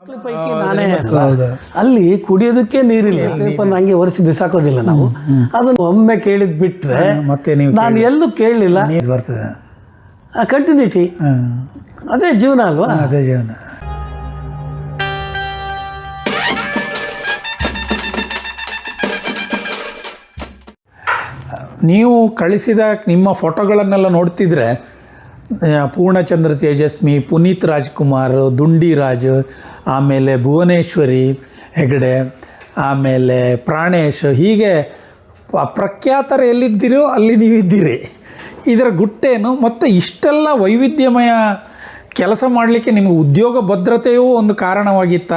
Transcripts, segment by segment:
ಮಕ್ಕಳ ಪೈಕಿ ನಾನೇ ಅಲ್ಲಿ ಕುಡಿಯೋದಕ್ಕೆ ನೀರಿಲ್ಲ, ಪೇಪರ್ ಹಂಗೆ ಒರೆಸಿ ಬಿಸಾಕೋದಿಲ್ಲ ನಾವು. ಅದನ್ನು ಒಮ್ಮೆ ಕೇಳಿದ್ ಬಿಟ್ರೆ ಮತ್ತೆ ನೀವು ನಾನು ಎಲ್ಲೂ ಕೇಳಲಿಲ್ಲ. ಬರ್ತದೆ ಕಂಟಿನ್ಯೂಟಿ, ಅದೇ ಜೀವನ ಅಲ್ವಾ? ಅದೇ ಜೀವನ. ನೀವು ಕಳಿಸಿದ ನಿಮ್ಮ ಫೋಟೋಗಳನ್ನೆಲ್ಲ ನೋಡ್ತಿದ್ರೆ ಪೂರ್ಣಚಂದ್ರ ತೇಜಸ್ವಿ, ಪುನೀತ್ ರಾಜ್ಕುಮಾರ್, ದುಂಡಿರಾಜ್, ಆಮೇಲೆ ಭುವನೇಶ್ವರಿ ಹೆಗಡೆ, ಆಮೇಲೆ ಪ್ರಾಣೇಶ್, ಹೀಗೆ ಪ್ರಖ್ಯಾತರು ಎಲ್ಲಿದ್ದೀರೋ ಅಲ್ಲಿ ನೀವಿದ್ದೀರಿ. ಇದರ ಗುಟ್ಟೇನು? ಮತ್ತು ಇಷ್ಟೆಲ್ಲ ವೈವಿಧ್ಯಮಯ ಕೆಲಸ ಮಾಡಲಿಕ್ಕೆ ನಿಮಗೆ ಉದ್ಯೋಗ ಭದ್ರತೆಯೂ ಒಂದು ಕಾರಣವಾಗಿತ್ತ?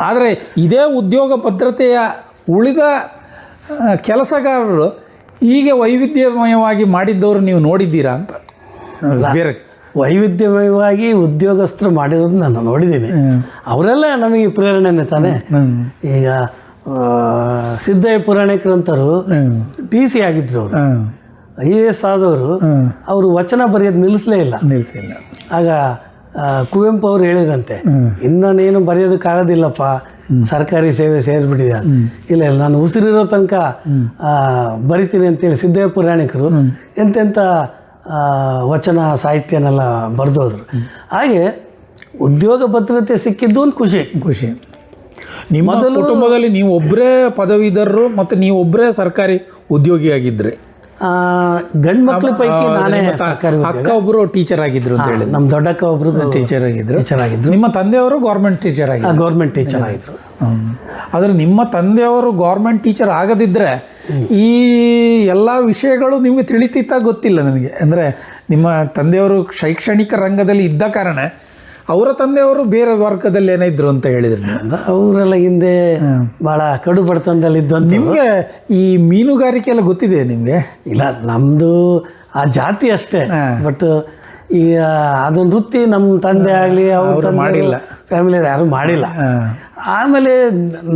ಆದರೆ ಇದೇ ಉದ್ಯೋಗ ಭದ್ರತೆಯ ಉಳಿದ ಕೆಲಸಗಾರರು ಹೀಗೆ ವೈವಿಧ್ಯಮಯವಾಗಿ ಮಾಡಿದ್ದವರು ನೀವು ನೋಡಿದ್ದೀರಾ ಅಂತ? ಬೇರೆ ವೈವಿಧ್ಯಮಯವಾಗಿ ಉದ್ಯೋಗಸ್ಥರು ಮಾಡಿರೋದು ನಾನು ನೋಡಿದ್ದೀನಿ. ಅವರೆಲ್ಲ ನಮಗೆ ಪ್ರೇರಣೆನೇ ತಾನೆ. ಈಗ ಸಿದ್ದಯ್ಯ ಪುರಾಣಿಕರಂತರು DC ಆಗಿದ್ರು. ಅವರು IAS ಆದವರು, ಅವರು ವಚನ ಬರೆಯೋದು ನಿಲ್ಲಿಸಲೇ ಇಲ್ಲ. ಆಗ ಕುವೆಂಪು ಅವರು ಹೇಳಿದ್ರಂತೆ, ಇನ್ನು ನೀನು ಬರೆಯೋದಕ್ಕಾಗೋದಿಲ್ಲಪ್ಪ, ಸರ್ಕಾರಿ ಸೇವೆ ಸೇರಿಬಿಟ್ಟಿದೆ. ಇಲ್ಲ ಇಲ್ಲ, ನಾನು ಉಸಿರಿರೋ ತನಕ ಬರಿತೀನಿ ಅಂತೇಳಿ ಸಿದ್ದಯ್ಯ ಪುರಾಣಿಕರು ಎಂತೆಂಥ ವಚನ ಸಾಹಿತ್ಯನೆಲ್ಲ ಬರೆದೋದ್ರು. ಹಾಗೆ ಉದ್ಯೋಗ ಭದ್ರತೆ ಸಿಕ್ಕಿದ್ದು ಒಂದು ಖುಷಿ. ನಿಮ್ಮ ಕುಟುಂಬದಲ್ಲಿ ನೀವು ಒಬ್ಬರೇ ಪದವೀಧರರು ಮತ್ತು ನೀವು ಒಬ್ಬರೇ ಸರ್ಕಾರಿ ಉದ್ಯೋಗಿಯಾಗಿದ್ದರೆ? ಗಂಡು ಮಕ್ಕಳ ಪೈಕಿ ನಾನೇ ಸರ್ಕಾರಿ. ಅಕ್ಕ ಒಬ್ಬರು ಟೀಚರ್ ಆಗಿದ್ರು ಅಂತ ಹೇಳಿ. ನಮ್ಮ ದೊಡ್ಡಕ್ಕ ಒಬ್ಬರು ಟೀಚರ್ ಆಗಿದ್ರು. ನಿಮ್ಮ ತಂದೆಯವರು ಗೌರ್ಮೆಂಟ್ ಟೀಚರ್ ಆಗಿದ್ರು? ಗೌರ್ಮೆಂಟ್ ಟೀಚರ್ ಆಗಿದ್ರು. ಆದರೆ ನಿಮ್ಮ ತಂದೆಯವರು ಗೌರ್ಮೆಂಟ್ ಟೀಚರ್ ಆಗದಿದ್ದರೆ ಈ ಎಲ್ಲ ವಿಷಯಗಳು ನಿಮಗೆ ತಿಳಿತಿತ್ತ ಗೊತ್ತಿಲ್ಲ ನನಗೆ. ಅಂದರೆ ನಿಮ್ಮ ತಂದೆಯವರು ಶೈಕ್ಷಣಿಕ ರಂಗದಲ್ಲಿ ಇದ್ದ ಕಾರಣ ಅವರ ತಂದೆಯವರು ಬೇರೆ ವರ್ಗದಲ್ಲಿ ಏನೋ ಇದ್ರು ಅಂತ ಹೇಳಿದ್ರು. ಅವರೆಲ್ಲ ಹಿಂದೆ ಭಾಳ ಕಡು ಬಡತನದಲ್ಲಿ ಇದ್ದಂತ. ನಿಮಗೆ ಈ ಮೀನುಗಾರಿಕೆ ಎಲ್ಲ ಗೊತ್ತಿದೆ ನಿಮಗೆ? ಇಲ್ಲ, ನಮ್ಮದು ಆ ಜಾತಿ ಅಷ್ಟೇ. ಬಟ್ ಈ ಅದೊಂದು ವೃತ್ತಿ ನಮ್ಮ ತಂದೆ ಆಗಲಿ ಅವ್ರ ಮಾಡಿಲ್ಲ, ಫ್ಯಾಮಿಲಿಯವ್ರು ಯಾರು ಮಾಡಿಲ್ಲ. ಆಮೇಲೆ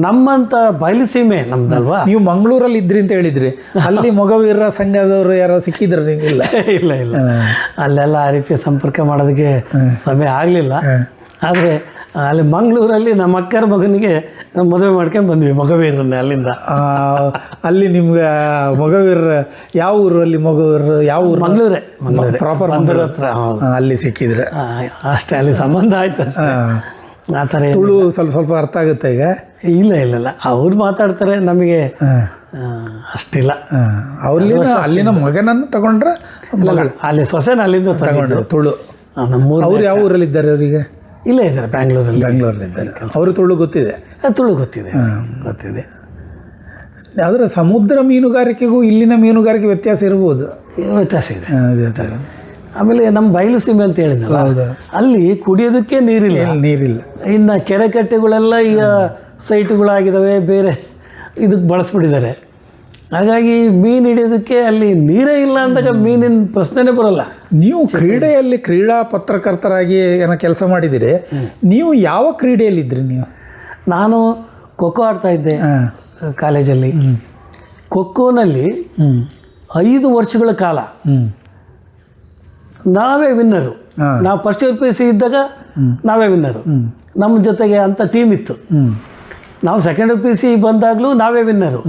ನಮ್ಮಂಥ ಬಯಲುಸೀಮೆ ನಮ್ದಲ್ವಾ. ನೀವು ಮಂಗಳೂರಲ್ಲಿ ಇದ್ರಿ ಅಂತ ಹೇಳಿದ್ರಿ, ಅಲ್ಲಿ ಮೊಗವೀರರ ಸಂಘದವರು ಯಾರೋ ಸಿಕ್ಕಿದ್ರು ನಿಮಗಿಲ್ಲ? ಇಲ್ಲ ಇಲ್ಲ, ಅಲ್ಲೆಲ್ಲ ಆ ರೀತಿ ಸಂಪರ್ಕ ಮಾಡೋದಕ್ಕೆ ಸಮಯ ಆಗಲಿಲ್ಲ. ಆದರೆ ಅಲ್ಲಿ ಮಂಗಳೂರಲ್ಲಿ ನಮ್ಮ ಅಕ್ಕರ ಮಗನಿಗೆ ಮದುವೆ ಮಾಡ್ಕೊಂಡು ಬಂದ್ವಿ, ಮೊಗವೀರನ್ನೇ. ಅಲ್ಲಿಂದ ಅಲ್ಲಿ ನಿಮ್ಗೆ ಮೊಗವೀರ ಯಾವ ಊರು? ಅಲ್ಲಿ ಮೊಗವೀರ ಯಾವ ಊರು? ಮಂಗಳೂರೇ ಪ್ರಾಪರ್ ಮಂಗಳೂರು ಹತ್ರ. ಅಲ್ಲಿ ಸಿಕ್ಕಿದ್ರೆ ಅಷ್ಟೇ, ಅಲ್ಲಿ ಸಂಬಂಧ ಆಯ್ತು ಅಷ್ಟೇ. ಆ ಥರ ತುಳು ಸ್ವಲ್ಪ ಅರ್ಥ ಆಗುತ್ತೆ ಈಗ? ಇಲ್ಲ ಇಲ್ಲ ಇಲ್ಲ, ಅವ್ರು ಮಾತಾಡ್ತಾರೆ, ನಮಗೆ ಅಷ್ಟಿಲ್ಲ. ಅಲ್ಲಿನ ಮಗನನ್ನು ತಗೊಂಡ್ರೆ ಅಲ್ಲಿ ಸೊಸೆನ ಅಲ್ಲಿಂದ ತಗೊಂಡ್ರು ತುಳು. ನಮ್ಮೂರು. ಅವ್ರು ಯಾವ ಊರಲ್ಲಿ ಇದ್ದಾರೆ? ಅವರಿಗೆ ಇಲ್ಲೇ ಇದ್ದಾರೆ, ಬ್ಯಾಂಗ್ಳೂರಲ್ಲಿ ಇದ್ದಾರೆ. ಅವರು ತುಳು ಗೊತ್ತಿದೆ? ತುಳು ಗೊತ್ತಿದೆ. ಆದರೆ ಸಮುದ್ರ ಮೀನುಗಾರಿಕೆಗೂ ಇಲ್ಲಿನ ಮೀನುಗಾರಿಕೆ ವ್ಯತ್ಯಾಸ ಇರ್ಬೋದು. ವ್ಯತ್ಯಾಸ ಇದೆ. ಆಮೇಲೆ ನಮ್ಮ ಬಯಲುಸೀಮೆ ಅಂತ ಹೇಳಿದ್ನಲ್ಲ, ಅಲ್ಲಿ ಕುಡಿಯೋದಕ್ಕೆ ನೀರಿಲ್ಲ. ಇನ್ನು ಕೆರೆ ಕಟ್ಟೆಗಳೆಲ್ಲ ಈಗ ಸೈಟುಗಳಾಗಿದ್ದಾವೆ, ಬೇರೆ ಇದಕ್ಕೆ ಬಳಸ್ಬಿಟ್ಟಿದ್ದಾರೆ. ಹಾಗಾಗಿ ಮೀನು ಹಿಡಿಯೋದಕ್ಕೆ ಅಲ್ಲಿ ನೀರೇ ಇಲ್ಲ ಅಂದಾಗ ಮೀನಿನ ಪ್ರಶ್ನೆನೇ ಬರೋಲ್ಲ. ನೀವು ಕ್ರೀಡೆಯಲ್ಲಿ ಕ್ರೀಡಾ ಪತ್ರಕರ್ತರಾಗಿ ಏನೋ ಕೆಲಸ ಮಾಡಿದ್ದೀರಿ. ನೀವು ಯಾವ ಕ್ರೀಡೆಯಲ್ಲಿದ್ದಿರಿ ನೀವು? ನಾನು ಖೋಖೋ ಆಡ್ತಾಯಿದ್ದೆ ಕಾಲೇಜಲ್ಲಿ. ಖೋಖೋನಲ್ಲಿ 5 ವರ್ಷಗಳ ಕಾಲ ನಾವೇ ವಿನ್ನರು. ನಾವು ಫಸ್ಟ್ ಇಯರ್ PUC ಇದ್ದಾಗ ನಾವೇ ವಿನ್ನರು. ನಮ್ಮ ಜೊತೆಗೆ ಅಂಥ ಟೀಮ್ ಇತ್ತು. ನಾವು ಸೆಕೆಂಡ್ ಇಯರ್ PUC ಬಂದಾಗಲೂ ನಾವೇ ವಿನ್ನರು.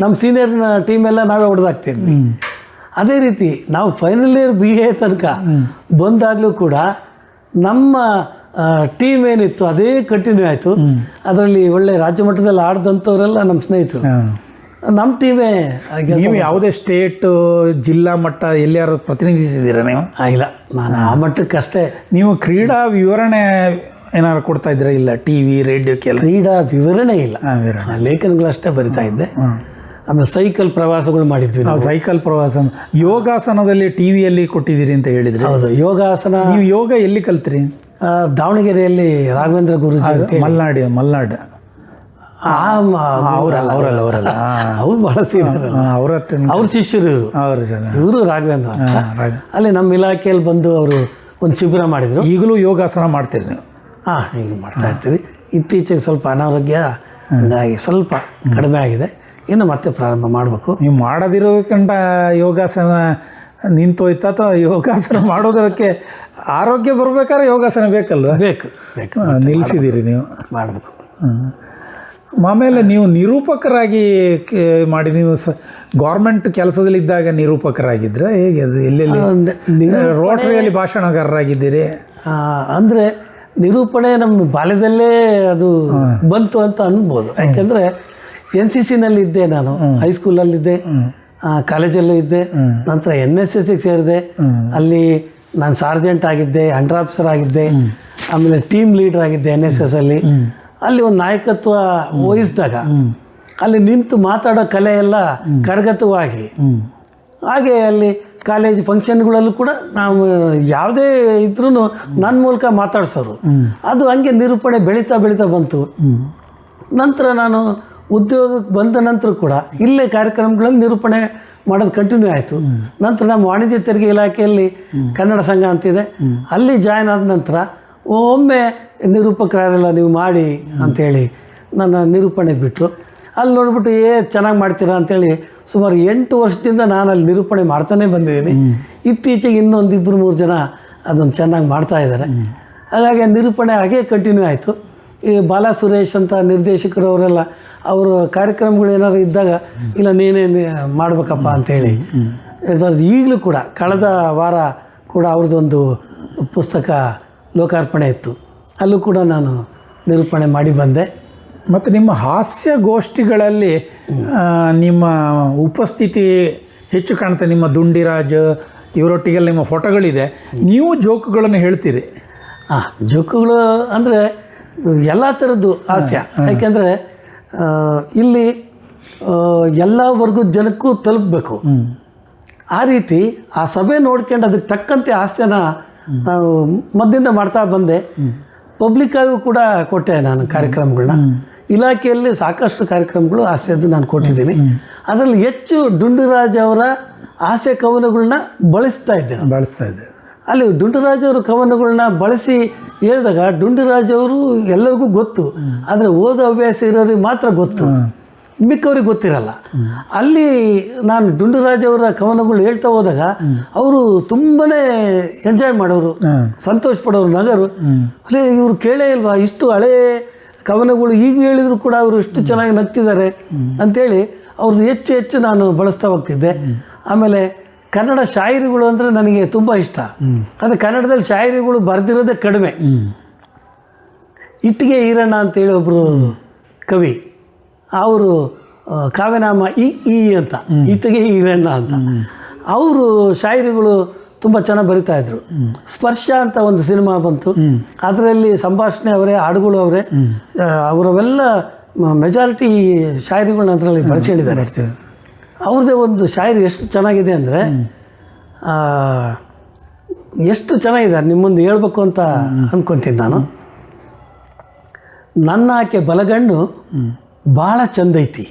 ನಮ್ಮ ಸೀನಿಯರ್ನ ಟೀಮೆಲ್ಲ ನಾವೇ ಹೊಡೆದಾಗ್ತಿದ್ವಿ. ಅದೇ ರೀತಿ ನಾವು ಫೈನಲ್ ಇಯರ್ BA ತನಕ ಬಂದಾಗಲೂ ಕೂಡ ನಮ್ಮ ಟೀಮ್ ಏನಿತ್ತು ಅದೇ ಕಂಟಿನ್ಯೂ ಆಯಿತು. ಅದರಲ್ಲಿ ಒಳ್ಳೆ ರಾಜ್ಯ ಮಟ್ಟದಲ್ಲಿ ಆಡ್ದಂಥವರೆಲ್ಲ ನಮ್ಮ ಸ್ನೇಹಿತರು. ನಮ್ಮ ಟೀಮೇ. ನೀವು ಯಾವುದೇ ಸ್ಟೇಟ್, ಜಿಲ್ಲಾ ಮಟ್ಟ ಎಲ್ಲಿಯಾರು ಪ್ರತಿನಿಧಿಸಿದ್ದೀರಾ ನೀವು? ಇಲ್ಲ, ನಾನು ಆ ಮಟ್ಟಕ್ಕಷ್ಟೇ. ನೀವು ಕ್ರೀಡಾ ವಿವರಣೆ ಏನಾದ್ರು ಕೊಡ್ತಾ ಇದ್ದೀರಾ? ಇಲ್ಲ, TV ರೇಡಿಯೋಕ್ಕೆಲ್ಲ ಕ್ರೀಡಾ ವಿವರಣೆ ಇಲ್ಲ, ಲೇಖನಗಳಷ್ಟೇ ಬರಿತಾ ಇದ್ದೆ. ಆಮೇಲೆ ಸೈಕಲ್ ಪ್ರವಾಸಗಳು ಮಾಡಿದ್ವಿ ನಾವು. ಸೈಕಲ್ ಪ್ರವಾಸ, ಯೋಗಾಸನದಲ್ಲಿ TVಯಲ್ಲಿ ಕೊಟ್ಟಿದ್ದೀರಿ ಅಂತ ಹೇಳಿದ್ರಿ. ಹೌದು, ಯೋಗಾಸನ. ನೀವು ಯೋಗ ಎಲ್ಲಿ ಕಲ್ತ್ರಿ? ದಾವಣಗೆರೆಯಲ್ಲಿ ರಾಘವೇಂದ್ರ ಗುರುಜಿ ಮಲ್ನಾಡು. ಅವರಲ್ಲ ಅವ್ರು ಬಹಳ ಸೀನಿಯರ್. ಅವ್ರ ಶಿಷ್ಯರು ಇವರು ರಾಘವೇಂದ್ರ. ಅಲ್ಲಿ ನಮ್ಮ ಇಲಾಖೆಯಲ್ಲಿ ಬಂದು ಅವರು ಒಂದು ಶಿಬಿರ ಮಾಡಿದರು. ಈಗಲೂ ಯೋಗಾಸನ ಮಾಡ್ತೀರಿ ನೀವು? ಈಗ ಮಾಡ್ತಾ ಇರ್ತೀವಿ. ಇತ್ತೀಚೆಗೆ ಸ್ವಲ್ಪ ಅನಾರೋಗ್ಯ ಹಂಗಾಗಿ ಸ್ವಲ್ಪ ಕಡಿಮೆ ಆಗಿದೆ. ಇನ್ನು ಮತ್ತೆ ಪ್ರಾರಂಭ ಮಾಡಬೇಕು. ನೀವು ಮಾಡದಿರೋದಕ್ಕಿಂತ ಯೋಗಾಸನ ನಿಂತೋಯ್ತಾ ಅಥವಾ ಯೋಗಾಸನ ಮಾಡೋದಕ್ಕೆ ಆರೋಗ್ಯ ಬರ್ಬೇಕಾದ್ರೆ ಯೋಗಾಸನ ಬೇಕಲ್ವ? ಬೇಕು ಬೇಕು ನಿಲ್ಲಿಸಿದ್ದೀರಿ ನೀವು ಮಾಡಬೇಕು. ಆಮೇಲೆ ನೀವು ನಿರೂಪಕರಾಗಿ ಮಾಡಿ, ನೀವು ಗೌರ್ಮೆಂಟ್ ಕೆಲಸದಲ್ಲಿದ್ದಾಗ ನಿರೂಪಕರಾಗಿದ್ದರೆ ಹೇಗೆ ಅದು? ಎಲ್ಲೆಲ್ಲಿ ರೋಟರಿಯಲ್ಲಿ ಭಾಷಣಗಾರರಾಗಿದ್ದೀರಿ? ಅಂದರೆ ನಿರೂಪಣೆ ನಮ್ಮ ಬಾಲ್ಯದಲ್ಲೇ ಅದು ಬಂತು ಅಂತ ಅನ್ಬೋದು. ಯಾಕೆಂದರೆ NCCನಲ್ಲಿ ಇದ್ದೆ ನಾನು, ಹೈಸ್ಕೂಲಲ್ಲಿದ್ದೆ, ಕಾಲೇಜಲ್ಲೂ ಇದ್ದೆ, ನಂತರ NSSಗೆ ಸೇರಿದೆ. ಅಲ್ಲಿ ನಾನು ಸಾರ್ಜೆಂಟ್ ಆಗಿದ್ದೆ, ಅಂಡರ್ ಆಫೀಸರ್ ಆಗಿದ್ದೆ, ಆಮೇಲೆ ಟೀಮ್ ಲೀಡರ್ ಆಗಿದ್ದೆ NSSಲ್ಲಿ. ಅಲ್ಲಿ ಒಂದು ನಾಯಕತ್ವ ವಹಿಸಿದಾಗ ಅಲ್ಲಿ ನಿಂತು ಮಾತಾಡೋ ಕಲೆ ಎಲ್ಲ ಕರಗತವಾಗಿ, ಹಾಗೆ ಅಲ್ಲಿ ಕಾಲೇಜ್ ಫಂಕ್ಷನ್ಗಳಲ್ಲೂ ಕೂಡ ನಾವು ಯಾವುದೇ ಇದ್ರೂ ನನ್ನ ಮೂಲಕ ಮಾತಾಡ್ಸೋರು. ಅದು ಹಂಗೆ ನಿರೂಪಣೆ ಬೆಳೀತಾ ಬೆಳೀತಾ ಬಂತು. ನಂತರ ನಾನು ಉದ್ಯೋಗಕ್ಕೆ ಬಂದ ನಂತರ ಕೂಡ ಇಲ್ಲೇ ಕಾರ್ಯಕ್ರಮಗಳಲ್ಲಿ ನಿರೂಪಣೆ ಮಾಡೋದು ಕಂಟಿನ್ಯೂ ಆಯಿತು. ನಂತರ ನಮ್ಮ ವಾಣಿಜ್ಯ ತೆರಿಗೆ ಇಲಾಖೆಯಲ್ಲಿ ಕನ್ನಡ ಸಂಘ ಅಂತಿದೆ, ಅಲ್ಲಿ ಜಾಯ್ನ್ ಆದ ನಂತರ ಒಮ್ಮೆ ನಿರೂಪಕರಾರೆಲ್ಲ ನೀವು ಮಾಡಿ ಅಂಥೇಳಿ ನನ್ನ ನಿರೂಪಣೆ ಬಿಟ್ಟರು. ಅಲ್ಲಿ ನೋಡ್ಬಿಟ್ಟು ಚೆನ್ನಾಗಿ ಮಾಡ್ತೀರಾ ಅಂಥೇಳಿ ಸುಮಾರು 8 ವರ್ಷದಿಂದ ನಾನು ಅಲ್ಲಿ ನಿರೂಪಣೆ ಮಾಡ್ತಾನೆ ಬಂದಿದ್ದೀನಿ. ಇತ್ತೀಚೆಗೆ ಇನ್ನೊಂದು 2-3 ಜನ ಅದನ್ನು ಚೆನ್ನಾಗಿ ಮಾಡ್ತಾಯಿದ್ದಾರೆ. ಹಾಗಾಗಿ ನಿರೂಪಣೆ ಹಾಗೇ ಕಂಟಿನ್ಯೂ ಆಯಿತು. ಈ ಬಾಲಾ ಸುರೇಶ್ ಅಂತ ನಿರ್ದೇಶಕರು ಅವರೆಲ್ಲ ಅವರು ಕಾರ್ಯಕ್ರಮಗಳು ಏನಾದ್ರು ಇದ್ದಾಗ ಇಲ್ಲ ನೀನೇ ಮಾಡಬೇಕಪ್ಪ ಅಂಥೇಳಿ ಈಗಲೂ ಕೂಡ ಕಳೆದ ವಾರ ಕೂಡ ಅವ್ರದ್ದೊಂದು ಪುಸ್ತಕ ಲೋಕಾರ್ಪಣೆ ಇತ್ತು, ಅಲ್ಲೂ ಕೂಡ ನಾನು ನಿರೂಪಣೆ ಮಾಡಿ ಬಂದೆ. ಮತ್ತು ನಿಮ್ಮ ಹಾಸ್ಯ ಗೋಷ್ಠಿಗಳಲ್ಲಿ ನಿಮ್ಮ ಉಪಸ್ಥಿತಿ ಹೆಚ್ಚು ಕಾಣುತ್ತೆ. ನಿಮ್ಮ ದುಂಡಿರಾಜ್ ಇವರೊಟ್ಟಿಗೆಲ್ಲ ನಿಮ್ಮ ಫೋಟೋಗಳಿದೆ, ನೀವು ಜೋಕುಗಳನ್ನು ಹೇಳ್ತೀರಿ. ಜೋಕುಗಳು ಅಂದರೆ ಎಲ್ಲ ಥರದ್ದು ಹಾಸ್ಯ. ಯಾಕೆಂದರೆ ಇಲ್ಲಿ ಎಲ್ಲ ವರ್ಗದ ಜನಕ್ಕೂ ತಲುಪಬೇಕು. ಆ ರೀತಿ ಆ ಸಭೆ ನೋಡ್ಕೊಂಡು ಅದಕ್ಕೆ ತಕ್ಕಂತೆ ಹಾಸ್ಯನ ನಾವು ಮದ್ದಿಂದ ಮಾಡ್ತಾ ಬಂದೆ. ಪಬ್ಲಿಕ್ಕಾಗೂ ಕೂಡ ಕೊಟ್ಟೆ ನಾನು ಕಾರ್ಯಕ್ರಮಗಳನ್ನ. ಇಲಾಖೆಯಲ್ಲಿ ಸಾಕಷ್ಟು ಕಾರ್ಯಕ್ರಮಗಳು ಹಾಸ್ಯದ್ದು ನಾನು ಕೊಟ್ಟಿದ್ದೀನಿ. ಅದರಲ್ಲಿ ಹೆಚ್ಚು ಡುಂಡಿರಾಜ್ ಅವರ ಹಾಸ್ಯ ಕವನಗಳನ್ನ ಬಳಸ್ತಾ ಇದ್ದೆ. ಅಲ್ಲಿ ಡುಂಡಿರಾಜ್ ಅವರ ಕವನಗಳನ್ನ ಬಳಸಿ ಹೇಳಿದಾಗ ಡುಂಡಿರಾಜ್ ಅವರು ಎಲ್ಲರಿಗೂ ಗೊತ್ತು, ಆದರೆ ಓದೋ ಹವ್ಯಾಸ ಇರೋರಿಗೆ ಮಾತ್ರ ಗೊತ್ತು, ಮಿಕ್ಕವ್ರಿಗೆ ಗೊತ್ತಿರಲ್ಲ. ಅಲ್ಲಿ ನಾನು ಡುಂಡಿರಾಜ್ ಅವರ ಕವನಗಳು ಹೇಳ್ತಾ ಹೋದಾಗ ಅವರು ತುಂಬಾ ಎಂಜಾಯ್ ಮಾಡೋರು, ಸಂತೋಷ ಪಡೋರು, ನಗರು. ಅಲ್ಲೇ ಇವರು ಕೇಳೇ ಇಲ್ವಾ, ಇಷ್ಟು ಹಳೇ ಕವನಗಳು ಈಗ ಹೇಳಿದ್ರು ಕೂಡ ಅವರು ಇಷ್ಟು ಚೆನ್ನಾಗಿ ನಗ್ತಿದ್ದಾರೆ ಅಂಥೇಳಿ ಅವ್ರದ್ದು ಹೆಚ್ಚು ಹೆಚ್ಚು ನಾನು ಬಳಸ್ತಾ ಹೋಗ್ತಿದ್ದೆ. ಆಮೇಲೆ ಕನ್ನಡ ಶಾಯರಿಗಳು ಅಂದರೆ ನನಗೆ ತುಂಬ ಇಷ್ಟ. ಆದರೆ ಕನ್ನಡದಲ್ಲಿ ಶಾಯರಿಗಳು ಬರೆದಿರೋದೇ ಕಡಿಮೆ. ಇಟ್ಟಿಗೆ ಈರಣ್ಣ ಅಂತೇಳಿ ಒಬ್ಬರು ಕವಿ, ಅವರು ಕಾವ್ಯನಾಮ ಈ ಅಂತ, ಇಟ್ಟಿಗೆ ಈರಣ್ಣ ಅಂತ, ಅವರು ಶಾಯರಿಗಳು ತುಂಬ ಚೆನ್ನಾಗಿ ಬರಿತಾಯಿದ್ರು. ಸ್ಪರ್ಶ ಅಂತ ಒಂದು ಸಿನಿಮಾ ಬಂತು, ಅದರಲ್ಲಿ ಸಂಭಾಷಣೆ ಅವರೇ, ಹಾಡುಗಳು ಅವರೇ, ಅವರವೆಲ್ಲ ಮೆಜಾರಿಟಿ ಶಾಯರಿಗಳನ್ನ ಅದರಲ್ಲಿ ಬರ್ಸ್ಕೊಂಡಿದ್ದಾರೆ. ಅವ್ರದ್ದೇ ಒಂದು ಶಾಯರಿ ಎಷ್ಟು ಚೆನ್ನಾಗಿದೆ ಅಂದರೆ ಎಷ್ಟು ಚೆನ್ನಾಗಿದೆ, ನಿಮ್ಮ ಮುಂದೆ ಹೇಳ್ಬೇಕು ಅಂತ ಅಂದ್ಕೊತೀನಿ ನಾನು. ನನ್ನ ಆಕೆ ಬಲಗಣ್ಣು ಭಾಳ ಚಂದೈತಿ,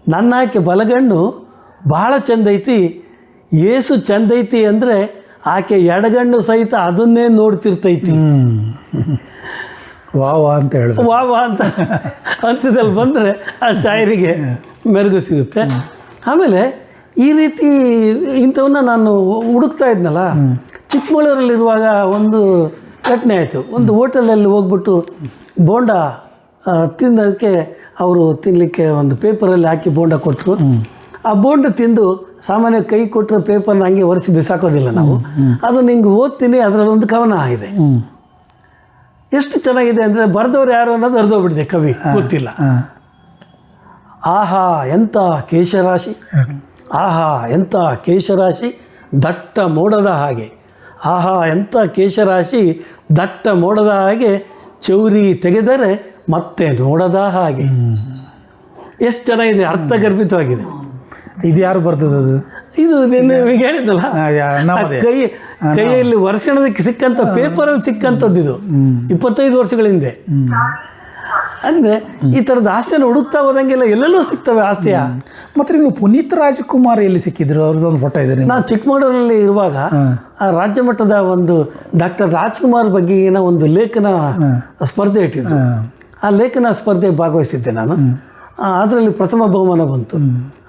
ನನ್ನ ಆಕೆ ಬಲಗಣ್ಣು ಭಾಳ ಚಂದೈತಿ, ಏಸು ಚಂದೈತಿ ಅಂದರೆ ಆಕೆ ಎಡಗಣ್ಣು ಸಹಿತ ಅದನ್ನೇ ನೋಡ್ತಿರ್ತೈತಿ. ವಾ ಅಂತ ಹೇಳಿದ್ರು, ವಾ ಅಂತ ಅಂಥದ್ದಲ್ಲಿ ಬಂದರೆ ಆ ಶಾಯರಿಗೆ ಮೆರುಗು ಸಿಗುತ್ತೆ. ಆಮೇಲೆ ಈ ರೀತಿ ಇಂಥವನ್ನ ನಾನು ಹುಡುಕ್ತಾ ಇದ್ನಲ್ಲ. ಚಿಕ್ಕಮಗಳೂರಲ್ಲಿರುವಾಗ ಒಂದು ಘಟನೆ ಆಯಿತು. ಒಂದು ಹೋಟೆಲಲ್ಲಿ ಹೋಗ್ಬಿಟ್ಟು ಬೋಂಡ ತಿನ್ನೋದಕ್ಕೆ ಅವರು ತಿನ್ನಲಿಕ್ಕೆ ಒಂದು ಪೇಪರಲ್ಲಿ ಹಾಕಿ ಬೋಂಡ ಕೊಟ್ಟರು. ಆ ಬೋಂಡ ತಿಂದು ಸಾಮಾನ್ಯ ಕೈ ಕೊಟ್ಟರೆ ಪೇಪರ್ನ ಹಂಗೆ ಒರೆಸಿ ಬಿಸಾಕೋದಿಲ್ಲ ನಾವು, ಅದನ್ನು ಹಿಂಗೆ ಓದ್ತೀನಿ. ಅದರಲ್ಲೊಂದು ಕವನ ಇದೆ, ಎಷ್ಟು ಚೆನ್ನಾಗಿದೆ ಅಂದರೆ ಬರೆದವ್ರು ಯಾರು ಅನ್ನೋದು ಅರ್ಧೋಗ್ಬಿಟ್ಟಿದೆ, ಕವಿ ಗೊತ್ತಿಲ್ಲ. ಆಹಾ ಎಂಥ ಕೇಶರಾಶಿ, ಆಹಾ ಎಂಥ ಕೇಶರಾಶಿ ದಟ್ಟ ಮೋಡದ ಹಾಗೆ, ಆಹಾ ಎಂಥ ಕೇಶರಾಶಿ ದಟ್ಟ ಮೋಡದ ಹಾಗೆ, ಚೌರಿ ತೆಗೆದರೆ ಮತ್ತೆ ನೋಡದ ಹಾಗೆ. ಎಷ್ಟು ಚೆನ್ನಾಗಿದೆ, ಅರ್ಥಗರ್ಭಿತವಾಗಿದೆ. ಇದು ಯಾರು ಬರ್ತದದು? ಇದು ನಿಮಗೆ ಹೇಳಿದ್ದಲ್ಲ, ಕೈಯಲ್ಲಿ ವರ್ಷಣದಕ್ಕೆ ಸಿಕ್ಕಂಥ ಪೇಪರಲ್ಲಿ ಸಿಕ್ಕಂಥದ್ದು. ಇದು 25 ವರ್ಷಗಳ ಹಿಂದೆ. ಅಂದರೆ ಈ ಥರದ ಹಾಸ್ಯನ ಹುಡುಕ್ತಾ ಹೋದಂಗೆಲ್ಲ ಎಲ್ಲೆಲ್ಲೂ ಸಿಗ್ತವೆ ಹಾಸ್ಯ. ಮತ್ತು ನೀವು ಪುನೀತ್ ರಾಜ್ಕುಮಾರ್ ಎಲ್ಲಿ ಸಿಕ್ಕಿದ್ರು? ಅವ್ರದ್ದೊಂದು ಫೋಟೋ ಇದೆ. ನಾನು ಚಿಕ್ಕಮಗಳೂರಲ್ಲಿ ಇರುವಾಗ ಆ ರಾಜ್ಯ ಮಟ್ಟದ ಒಂದು ಡಾಕ್ಟರ್ ರಾಜ್ಕುಮಾರ್ ಬಗ್ಗೆಗಿನ ಒಂದು ಲೇಖನ ಸ್ಪರ್ಧೆ ಇಟ್ಟಿದ್ರು. ಆ ಲೇಖನ ಸ್ಪರ್ಧೆಗೆ ಭಾಗವಹಿಸಿದ್ದೆ ನಾನು. ಅದರಲ್ಲಿ ಪ್ರಥಮ ಬಹುಮಾನ ಬಂತು.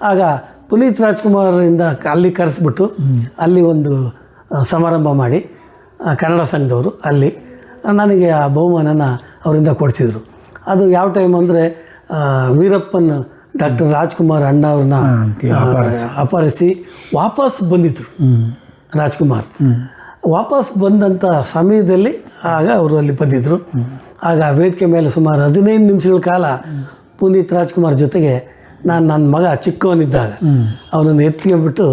ಆಗ ಪುನೀತ್ ರಾಜ್ಕುಮಾರಿಂದ ಅಲ್ಲಿ ಕರೆಸ್ಬಿಟ್ಟು ಅಲ್ಲಿ ಒಂದು ಸಮಾರಂಭ ಮಾಡಿ ಕನ್ನಡ ಸಂಘದವರು ಅಲ್ಲಿ ನನಗೆ ಆ ಬಹುಮಾನನ ಅವರಿಂದ ಕೊಡಿಸಿದ್ರು. ಅದು ಯಾವ ಟೈಮ್ ಅಂದರೆ ವೀರಪ್ಪನ್ ಡಾಕ್ಟರ್ ರಾಜ್ಕುಮಾರ್ ಅಣ್ಣ ಅವ್ರನ್ನ ಅಪಹರಿಸಿ ವಾಪಸ್ ಬಂದಿದ್ರು ರಾಜ್ಕುಮಾರ್. ವಾಪಸ್ ಬಂದಂಥ ಸಮಯದಲ್ಲಿ ಆಗ ಅವರು ಅಲ್ಲಿ ಬಂದಿದ್ದರು. ಆಗ ವೇದಿಕೆ ಮೇಲೆ ಸುಮಾರು 15 ನಿಮಿಷಗಳ ಕಾಲ ಪುನೀತ್ ರಾಜ್ಕುಮಾರ್ ಜೊತೆಗೆ ನನ್ನ ಮಗ ಚಿಕ್ಕವನಿದ್ದಾಗ ಅವನನ್ನು ಎತ್ಕೊಂಡ್ಬಿಟ್ಟು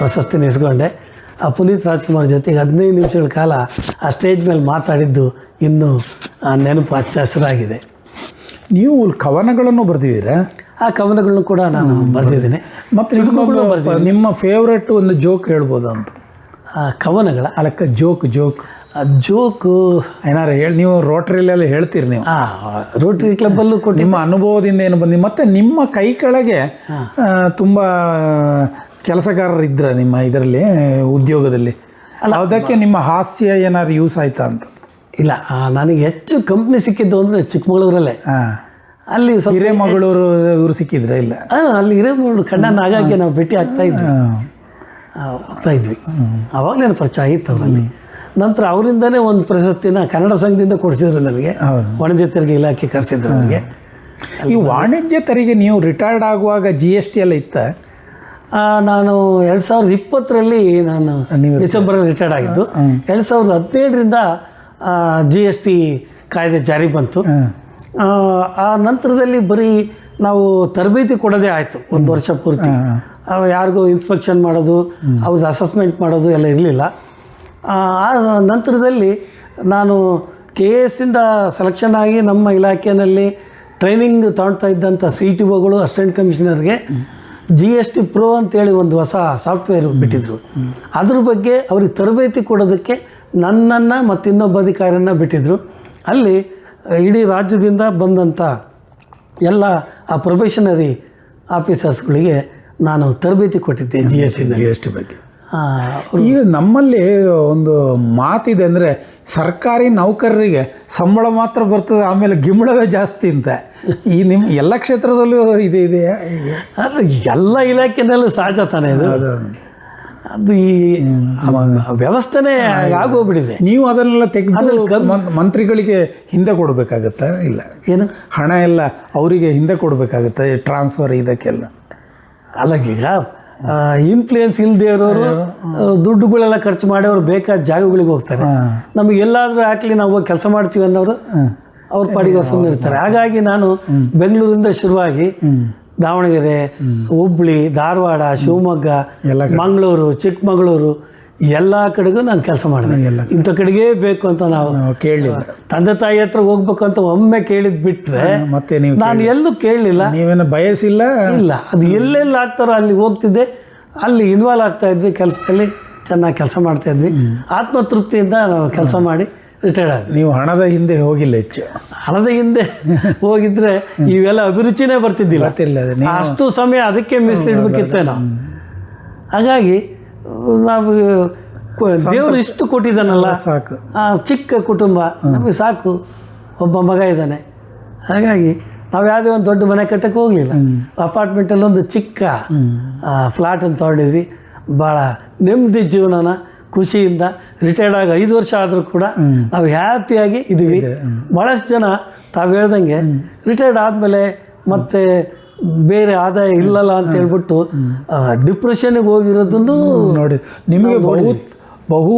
ಪ್ರಶಸ್ತಿನ ಇಸ್ಕೊಂಡೆ. ಆ ಪುನೀತ್ ರಾಜ್ಕುಮಾರ್ ಜೊತೆಗೆ 15 ನಿಮಿಷಗಳ ಕಾಲ ಆ ಸ್ಟೇಜ್ ಮೇಲೆ ಮಾತಾಡಿದ್ದು ಇನ್ನೂ ನೆನಪು ಹಚ್ಚ ಹಸಿರಾಗಿದೆ. ನೀವು ಕವನಗಳನ್ನು ಬರೆದಿದ್ದೀರಾ? ಆ ಕವನಗಳನ್ನು ಕೂಡ ನಾನು ಬರೆದಿದ್ದೀನಿ. ಮತ್ತು ನಿಮ್ಮ ಫೇವ್ರೆಟ್ ಒಂದು ಜೋಕ್ ಹೇಳ್ಬೋದು ಅಂತ? ಕವನಗಳ ಅಲ್ಲಕ್ಕ ಜೋಕು ಏನಾರು ಹೇಳಿ. ನೀವು ರೋಟ್ರಿಲೆಲ್ಲ ಹೇಳ್ತೀರಿ ನೀವು? ರೋಟ್ರಿ ಕ್ಲಬ್ಬಲ್ಲೂ ಕೊಟ್ಟು ನಿಮ್ಮ ಅನುಭವದಿಂದ ಏನು ಬಂದಿ? ಮತ್ತು ನಿಮ್ಮ ಕೈ ಕೆಳಗೆ ತುಂಬ ಕೆಲಸಗಾರರಿದ್ರ ನಿಮ್ಮ ಇದರಲ್ಲಿ ಉದ್ಯೋಗದಲ್ಲಿ? ಅದಕ್ಕೆ ನಿಮ್ಮ ಹಾಸ್ಯ ಏನಾದ್ರು ಯೂಸ್ ಆಯ್ತಾ ಅಂತ? ಇಲ್ಲ, ನನಗೆ ಹೆಚ್ಚು ಕಂಪ್ನಿ ಸಿಕ್ಕಿದ್ದು ಅಂದರೆ ಚಿಕ್ಕಮಗಳೂರಲ್ಲೇ. ಅಲ್ಲಿ ಹಿರೇಮಗಳೂರು ಇವರು ಸಿಕ್ಕಿದ್ರೆ? ಇಲ್ಲ, ಅಲ್ಲಿ ಹಿರೇಮಗಳೂರು ಕಣ್ಣನ್ನು ಆಗಾಗ್ಗೆ ನಾವು ಭೇಟಿ ಹೋಗ್ತಾ ಇದ್ವಿ. ಆವಾಗಲೇ ಪರಿಚಯ ಆಗಿತ್ತು ಅವರಲ್ಲಿ. ನಂತರ ಅವರಿಂದನೇ ಒಂದು ಪ್ರಶಸ್ತಿನ ಕನ್ನಡ ಸಂಘದಿಂದ ಕೊಡಿಸಿದ್ರು ನನಗೆ. ವಾಣಿಜ್ಯ ತೆರಿಗೆ ಇಲಾಖೆ ಕರೆಸಿದ್ರು ನನಗೆ. ಈ ವಾಣಿಜ್ಯ ತೆರಿಗೆ ನೀವು ರಿಟೈರ್ಡ್ ಆಗುವಾಗ GST ಎಲ್ಲ ಇತ್ತ? ನಾನು 2020ರಲ್ಲಿ ನಾನು ಡಿಸೆಂಬರಲ್ಲಿ ರಿಟೈರ್ಡ್ ಆಗಿದ್ದು. 2017ರಿಂದ GST ಕಾಯ್ದೆ ಜಾರಿ ಬಂತು. ಆ ನಂತರದಲ್ಲಿ ಬರೀ ನಾವು ತರಬೇತಿ ಕೊಡೋದೇ ಆಯಿತು 1 ವರ್ಷ ಪೂರ್ತಿ. ಯಾರಿಗೂ ಇನ್ಸ್ಪೆಕ್ಷನ್ ಮಾಡೋದು, ಅವ್ರದ್ದು ಅಸೆಸ್ಮೆಂಟ್ ಮಾಡೋದು ಎಲ್ಲ ಇರಲಿಲ್ಲ. ಆ ನಂತರದಲ್ಲಿ ನಾನು KS ಇಂದ ಸೆಲೆಕ್ಷನ್ ಆಗಿ ನಮ್ಮ ಇಲಾಖೆಯಲ್ಲಿ ಟ್ರೈನಿಂಗ್ ತಗೊಳ್ತಾ ಇದ್ದಂಥ CTOಗಳು ಅಸಿಸ್ಟೆಂಟ್ ಕಮಿಷನರ್ಗೆ GST Pro ಅಂತೇಳಿ ಒಂದು ಹೊಸ ಸಾಫ್ಟ್ವೇರ್ ಬಿಟ್ಟಿದ್ರು. ಅದ್ರ ಬಗ್ಗೆ ಅವ್ರಿಗೆ ತರಬೇತಿ ಕೊಡೋದಕ್ಕೆ ನನ್ನನ್ನು ಮತ್ತು ಇನ್ನೊಬ್ಬ ಅಧಿಕಾರಿಯನ್ನು ಬಿಟ್ಟಿದ್ದರು. ಅಲ್ಲಿ ಇಡೀ ರಾಜ್ಯದಿಂದ ಬಂದಂಥ ಎಲ್ಲ ಆ ಪ್ರೊಬೇಷನರಿ ಆಫೀಸರ್ಸ್ಗಳಿಗೆ ನಾನು ತರಬೇತಿ ಕೊಟ್ಟಿದ್ದೆ GST ಬಗ್ಗೆ. ಈಗ ನಮ್ಮಲ್ಲಿ ಒಂದು ಮಾತಿದೆ, ಅಂದರೆ ಸರ್ಕಾರಿ ನೌಕರರಿಗೆ ಸಂಬಳ ಮಾತ್ರ ಬರ್ತದೆ, ಆಮೇಲೆ ಗಿಂಬಳವೇ ಜಾಸ್ತಿ ಅಂತ. ಈ ನಿಮ್ಮ ಎಲ್ಲ ಕ್ಷೇತ್ರದಲ್ಲೂ ಇದೆಯಾ? ಅದು ಎಲ್ಲ ಇಲಾಖೆನಲ್ಲೂ ಸಹಜ ತಾನೇ ಇದು. ಅದು ಈ ವ್ಯವಸ್ಥೆನೇ ಆಗೋಗ್ಬಿಟ್ಟಿದೆ. ನೀವು ಅದನ್ನೆಲ್ಲ ತೆಗೆದು ಮಂತ್ರಿಗಳಿಗೆ ಹಿಂದೆ ಕೊಡಬೇಕಾಗತ್ತಾ? ಇಲ್ಲ, ಏನು ಹಣ ಎಲ್ಲ ಅವರಿಗೆ ಹಿಂದೆ ಕೊಡಬೇಕಾಗತ್ತೆ ಟ್ರಾನ್ಸ್ಫರ್ ಇದಕ್ಕೆಲ್ಲ? ಅಲ್ಲ, ಈಗ ಇನ್ಫ್ಲೂಯೆನ್ಸ್ ಇಲ್ಲದೆ ಇರೋರು ದುಡ್ಡುಗಳೆಲ್ಲ ಖರ್ಚು ಮಾಡಿ ಅವ್ರು ಬೇಕಾದ ಜಾಗಗಳಿಗೆ ಹೋಗ್ತಾರೆ. ನಮಗೆ ಎಲ್ಲಾದರೂ ಹಾಕ್ಲಿ ನಾವು ಹೋಗಿ ಕೆಲಸ ಮಾಡ್ತೀವಿ ಅನ್ನೋರು ಅವ್ರ ಪಾಡಿಗೆ ಅವ್ರು ಸುಮ್ಮನೆ ಇರ್ತಾರೆ. ಹಾಗಾಗಿ ನಾನು ಬೆಂಗಳೂರಿಂದ ಶುರುವಾಗಿ ದಾವಣಗೆರೆ, ಹುಬ್ಬಳ್ಳಿ, ಧಾರವಾಡ, ಶಿವಮೊಗ್ಗ, ಮಂಗಳೂರು, ಚಿಕ್ಕಮಗಳೂರು ಎಲ್ಲ ಕಡೆಗೂ ನಾನು ಕೆಲಸ ಮಾಡಿದೆ. ಇಂಥ ಕಡೆಗೇ ಬೇಕು ಅಂತ ನಾವು ಕೇಳಲಿಲ್ಲ. ತಂದೆ ತಾಯಿ ಹತ್ರ ಹೋಗ್ಬೇಕು ಅಂತ ಒಮ್ಮೆ ಕೇಳಿದ್ ಬಿಟ್ರೆ ಮತ್ತೆ ನೀವು ನಾನು ಎಲ್ಲೂ ಕೇಳಲಿಲ್ಲ. ನೀವೇನು ಬಯಸಿಲ್ಲ? ಇಲ್ಲ, ಅದು ಎಲ್ಲೆಲ್ಲಿ ಆಗ್ತಾರೋ ಅಲ್ಲಿ ಹೋಗ್ತಿದ್ದೆ, ಅಲ್ಲಿ ಇನ್ವಾಲ್ವ್ ಆಗ್ತಾ ಇದ್ವಿ, ಕೆಲಸದಲ್ಲಿ ಚೆನ್ನಾಗಿ ಕೆಲಸ ಮಾಡ್ತಾ ಇದ್ವಿ. ಆತ್ಮತೃಪ್ತಿಯಿಂದ ನಾವು ಕೆಲಸ ಮಾಡಿ ರಿಟೈರ್ಡ್ ಆದ್ವಿ. ನೀವು ಹಣದ ಹಿಂದೆ ಹೋಗಿಲ್ಲ ಹೆಚ್ಚು? ಹಣದ ಹಿಂದೆ ಹೋಗಿದ್ರೆ ಇವೆಲ್ಲ ಅಭಿರುಚಿನೇ ಬರ್ತಿದ್ದಿಲ್ಲ. ಅಷ್ಟು ಸಮಯ ಅದಕ್ಕೆ ಮೀಸಲಿಡ್ಬೇಕಿತ್ತೆ ನಾವು. ಹಾಗಾಗಿ ನಾವು ದೇವರು ಇಷ್ಟು ಕೊಟ್ಟಿದ್ದಾನಲ್ಲ, ಸಾಕು. ಚಿಕ್ಕ ಕುಟುಂಬ ನಮಗೆ ಸಾಕು, ಒಬ್ಬ ಮಗ ಇದ್ದಾನೆ. ಹಾಗಾಗಿ ನಾವು ಯಾವುದೇ ಒಂದು ದೊಡ್ಡ ಮನೆ ಕಟ್ಟಕ್ಕೆ ಹೋಗಲಿಲ್ಲ. ಅಪಾರ್ಟ್ಮೆಂಟಲ್ಲಿ ಒಂದು ಚಿಕ್ಕ ಫ್ಲಾಟನ್ನು ತೊಗೊಂಡಿದ್ವಿ. ಭಾಳ ನೆಮ್ಮದಿ ಜೀವನನ ಖುಷಿಯಿಂದ ರಿಟೈರ್ಡ್ ಆಗಿ 5 ವರ್ಷ ಆದರೂ ಕೂಡ ನಾವು ಹ್ಯಾಪಿಯಾಗಿ ಇದ್ದೀವಿ. ಭಾಳಷ್ಟು ಜನ ತಾವು ಹೇಳ್ದಂಗೆ ರಿಟೈರ್ಡ್ ಆದಮೇಲೆ ಮತ್ತೆ ಬೇರೆ ಆದಾಯ ಇಲ್ಲಲ್ಲ ಅಂತ ಹೇಳ್ಬಿಟ್ಟು ಡಿಪ್ರೆಷನ್ಗೆ ಹೋಗಿರೋದನ್ನು ನೋಡಿ. ನಿಮಗೆ ಬಹು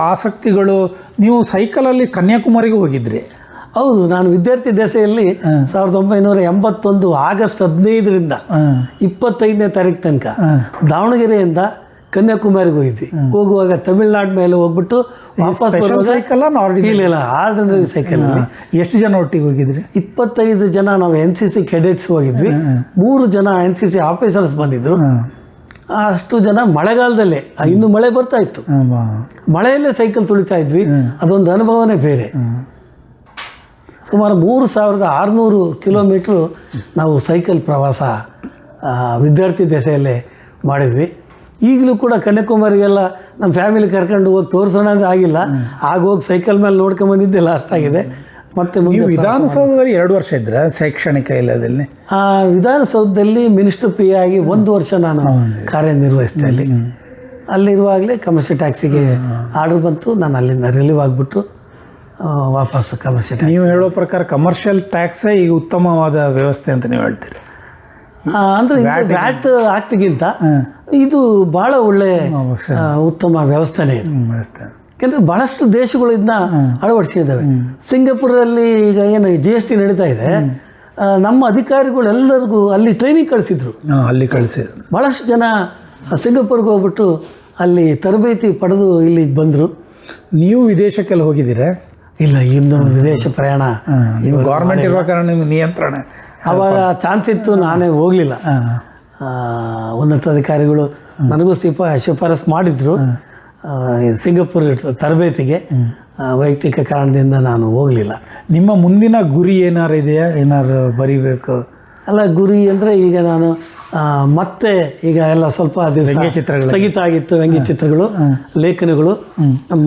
ಆಸಕ್ತಿಗಳು. ನೀವು ಸೈಕಲಲ್ಲಿ ಕನ್ಯಾಕುಮಾರಿಗೆ ಹೋಗಿದ್ರಿ? ಹೌದು, ನಾನು ವಿದ್ಯಾರ್ಥಿ ದೆಸೆಯಲ್ಲಿ 1981 ಆಗಸ್ಟ್ 15ರಿಂದ 25ನೇ ತಾರೀಕು ತನಕ ದಾವಣಗೆರೆಯಿಂದ ಕನ್ಯಾಕುಮಾರಿಗೆ ಹೋಗಿದ್ವಿ. ಹೋಗುವಾಗ ತಮಿಳ್ನಾಡು ಮೇಲೆ ಹೋಗ್ಬಿಟ್ಟು ವಾಪಸ್ ಸೈಕಲ್? ಇಲ್ಲ, ಆರ್ಡಿನರಿ ಸೈಕಲಲ್ಲಿ. ಎಷ್ಟು ಜನ ಒಟ್ಟಿಗೆ ಹೋಗಿದ್ರಿ? 25 ಜನ ನಾವು NCC ಕೆಡೆಟ್ಸ್ ಹೋಗಿದ್ವಿ. 3 ಜನ NCC ಆಫೀಸರ್ಸ್ ಬಂದಿದ್ರು. ಅಷ್ಟು ಜನ ಮಳೆಗಾಲದಲ್ಲೇ, ಇನ್ನು ಮಳೆ ಬರ್ತಾ ಇತ್ತು, ಮಳೆಯಲ್ಲೇ ಸೈಕಲ್ ತುಳಿತಾ ಇದ್ವಿ. ಅದೊಂದು ಅನುಭವನೇ ಬೇರೆ. ಸುಮಾರು 3600 ಕಿಲೋಮೀಟ್ರು ನಾವು ಸೈಕಲ್ ಪ್ರವಾಸ ವಿದ್ಯಾರ್ಥಿ ದೆಸೆಯಲ್ಲೇ ಮಾಡಿದ್ವಿ. ಈಗಲೂ ಕೂಡ ಕನ್ಯಾಕುಮಾರಿಗೆಲ್ಲ ನಮ್ಮ ಫ್ಯಾಮಿಲಿ ಕರ್ಕೊಂಡು ಹೋಗಿ ತೋರಿಸೋಣ ಅಂದರೆ ಆಗಿಲ್ಲ. ಆಗ ಹೋಗಿ ಸೈಕಲ್ ಮೇಲೆ ನೋಡ್ಕೊಂಬಂದಿದ್ದೆ ಲಾಸ್ಟ್ ಆಗಿದೆ. ಮತ್ತೆ ನೀವು ಮುಂದೆ ವಿಧಾನಸೌಧದಲ್ಲಿ 2 ವರ್ಷ ಇದ್ರ ಶೈಕ್ಷಣಿಕ ಇಲಾಖೆಯಲ್ಲಿ? ವಿಧಾನಸೌಧದಲ್ಲಿ ಮಿನಿಸ್ಟರ್ ಪಿ ಆಗಿ 1 ವರ್ಷ ನಾನು ಕಾರ್ಯನಿರ್ವಹಿಸಿದೆ. ಅಲ್ಲಿರುವಾಗಲೇ ಕಮರ್ಷಿಯಲ್ ಟ್ಯಾಕ್ಸಿಗೆ ಆರ್ಡರ್ ಬಂತು. ನಾನು ಅಲ್ಲಿಂದ ರಿಲೀವ್ ಆಗಿಬಿಟ್ಟು ವಾಪಸ್ ಕಮರ್ಷಿಯಲ್ ಟ್ಯಾಕ್ಸ್. ನೀವು ಹೇಳೋ ಪ್ರಕಾರ ಕಮರ್ಷಿಯಲ್ ಟ್ಯಾಕ್ಸೇ ಈಗ ಉತ್ತಮವಾದ ವ್ಯವಸ್ಥೆ ಅಂತ ನೀವು ಹೇಳ್ತೀರಿ? ಅಂದರೆ ವ್ಯಾಟ್ ಆಕ್ಟ್ಗಿಂತ ಇದು ಭಾಳ ಒಳ್ಳೆ ಉತ್ತಮ ವ್ಯವಸ್ಥೆನೇ ಇದು. ವ್ಯವಸ್ಥೆ ಯಾಕೆಂದರೆ ಭಾಳಷ್ಟು ದೇಶಗಳು ಇದನ್ನ ಅಳವಡಿಸಿದ್ದಾವೆ. ಸಿಂಗಾಪುರಲ್ಲಿ ಈಗ ಏನು GST ನಡೀತಾ ಇದೆ, ನಮ್ಮ ಅಧಿಕಾರಿಗಳೆಲ್ಲರಿಗೂ ಅಲ್ಲಿ ಟ್ರೈನಿಂಗ್ ಕಳಿಸಿದ್ರು. ಅಲ್ಲಿ ಕಳಿಸಿದ್ರು. ಭಾಳಷ್ಟು ಜನ ಸಿಂಗಾಪುರ್ಗೆ ಹೋಗ್ಬಿಟ್ಟು ಅಲ್ಲಿ ತರಬೇತಿ ಪಡೆದು ಇಲ್ಲಿಗೆ ಬಂದರು. ನೀವು ವಿದೇಶಕ್ಕೆಲ್ಲ ಹೋಗಿದ್ದೀರಾ? ಇಲ್ಲ, ಇನ್ನು ವಿದೇಶ ಪ್ರಯಾಣ ನೀವು ಗೌರ್ಮೆಂಟ್ ಇರುವ ಕಾರಣ ನಿಮ್ಗೆ ನಿಯಂತ್ರಣ. ಆವಾಗ ಚಾನ್ಸ್ ಇತ್ತು, ನಾನೇ ಹೋಗಲಿಲ್ಲ. ಉನ್ನತಾಧಿಕಾರಿಗಳು ನನಗೂ ಶಿಫಾರಸು ಮಾಡಿದರು ಸಿಂಗಾಪುರ್ ತರಬೇತಿಗೆ. ವೈಯಕ್ತಿಕ ಕಾರಣದಿಂದ ನಾನು ಹೋಗಲಿಲ್ಲ. ನಿಮ್ಮ ಮುಂದಿನ ಗುರಿ ಏನಾರು ಇದೆಯಾ? ಏನಾರು ಬರಿಬೇಕು? ಅಲ್ಲ, ಗುರಿ ಅಂದರೆ ಈಗ ನಾನು ಮತ್ತೆ ಈಗ ಎಲ್ಲ ಸ್ವಲ್ಪ ವ್ಯಂಗ್ಯಚಿತ್ರಗಳು ಸ್ಥಗಿತ ಆಗಿತ್ತು, ವ್ಯಂಗ್ಯಚಿತ್ರಗಳು, ಲೇಖನಗಳು.